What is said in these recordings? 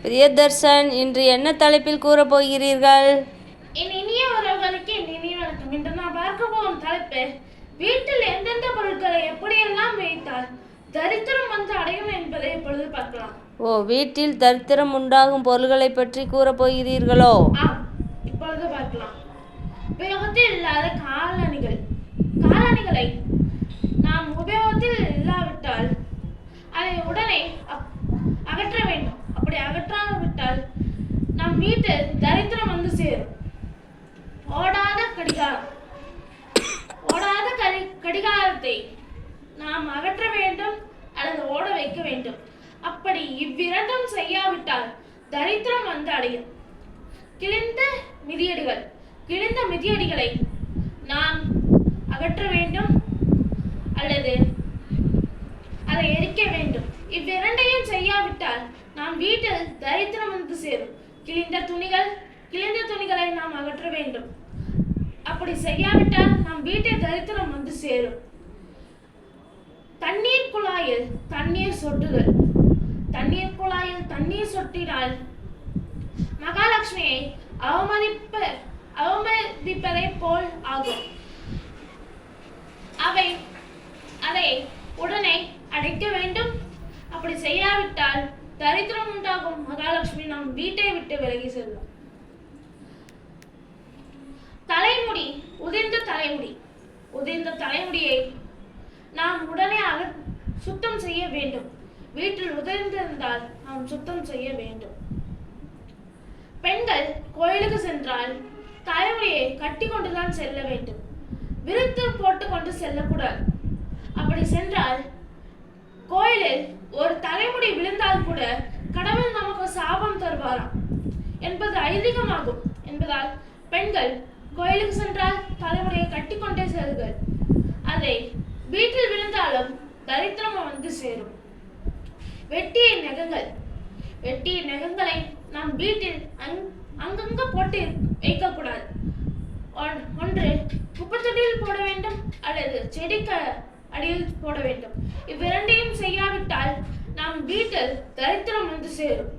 பிரியதர்ஷன், இன்று என்ன தலைப்பில் கூறப் போகிறீர்கள்? என் இனிய உறவுகளுக்கு என் இனிய வணக்கம். இன்று நான் பார்க்க போகும் தலைப்பு, வீட்டில் எந்தெந்த பொருட்களை எப்படியெல்லாம் வைத்தால் தரித்திரம் வந்து அடையும் என்பதை இப்பொழுது பார்க்கலாம். வீட்டில் தரித்திரம் உண்டாகும் பொருள்களை பற்றி கூறப் போகிறீர்களோ? இப்பொழுது பார்க்கலாம். உபயோகத்தில் இல்லாத காலணிகளை நாம் உபயோகத்தில் இல்லாவிட்டால் அதை உடனே அகற்ற வேண்டும். அப்படி அகற்றாவிட்டால் நம் வீட்டில் தரித்திரம் வந்து சேரும். ஓடாத கடிகாரத்தை நாம் அகற்ற வேண்டும் அல்லது ஓட வைக்க வேண்டும். அப்படி இவ்விரண்டும் செய்யாவிட்டால் தரித்திரம் வந்து அடையும். கிழிந்த மிதியடிகளை நாம் அகற்ற வேண்டும் அல்லது அதை எரிக்க வேண்டும். இவ்விரண்டையும் செய்யாவிட்டால் நாம் வீட்டில் தரித்திரம் வந்து சேரும். கிழிந்த துணிகளை நாம் அகற்ற வேண்டும். அப்படி செய்யாவிட்டால் நம் வீட்டில் தரித்திரம் வந்து சேரும். தண்ணீர் குழாயில் தண்ணீர் சொட்டினால் மகாலட்சுமியை அவமதிப்பதை போல் ஆகும். அதை உடனே அடைக்க வேண்டும். அப்படி செய்யாவிட்டால் தரித்திரம் உண்டாகும். மகாலட்சுமி நம் வீட்டை விட்டு விலகி செல்லும். உதிர்ந்த தலைமுடியை நாம் உடனே சுத்தம் செய்ய வேண்டும். வீட்டில் உதிர்ந்திருந்தால் நாம் சுத்தம் செய்ய வேண்டும். பெண்கள் கோயிலுக்கு சென்றால் தலைமுடியை கட்டி கொண்டுதான் செல்ல வேண்டும். விரித்து போட்டு கொண்டு செல்லக்கூடாது. அப்படி சென்றால் கோயிலில் ஒரு தலைமுடி விழுந்தால் கூட கடவுள் நமக்கு சாபம் தருவாராம் என்பது ஐதீகமாகும். என்பதால் பெண்கள் கோயிலுக்கு சென்றால் தலைமுடியை கட்டிக்கொண்டே செல்கள். அதை வீட்டில் விழுந்தாலும் தரித்திரம் வந்து சேரும். வெட்டிய நகங்களை நாம் வீட்டில் அங்கங்க போட்டு வைக்கக்கூடாது. ஒன்று குப்பைத்தொட்டியில் போட வேண்டும் அல்லது செடிக்கு அடியில் போட வேண்டும். இவ்விரண்டையும் செய்யாவிட்டால் நம் வீட்டில் தரித்திரம் வந்து சேரும்.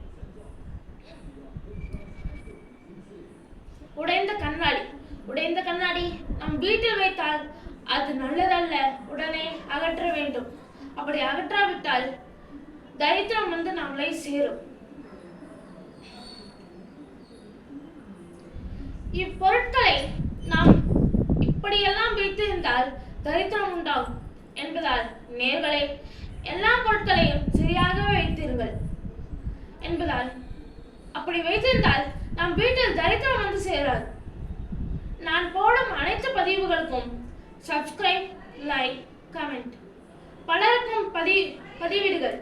உடைந்த கண்ணாடி நம் வீட்டில் வைத்தால் அது நல்லதல்ல. உடனே அகற்ற வேண்டும். அப்படி அகற்றாவிட்டால் தரித்திரம் வந்து நம்மளை சேரும். இப்பொருட்களை நாம் இப்படியெல்லாம் வைத்திருந்தால் தரித்திரம் உண்டாகும் என்பதால் நேயர்களே, எல்லா பொருட்களையும் சரியாக வைத்திருங்கள் என்பதால் அப்படி வைத்திருந்தால் நம் வீட்டில் தரித்திரம் வந்து சேராது. நான் போடும் அனைத்து பதிவுகளுக்கும் சப்ஸ்கிரைப், லைக், கமெண்ட், பலருக்கும் பதிவிடுங்கள்.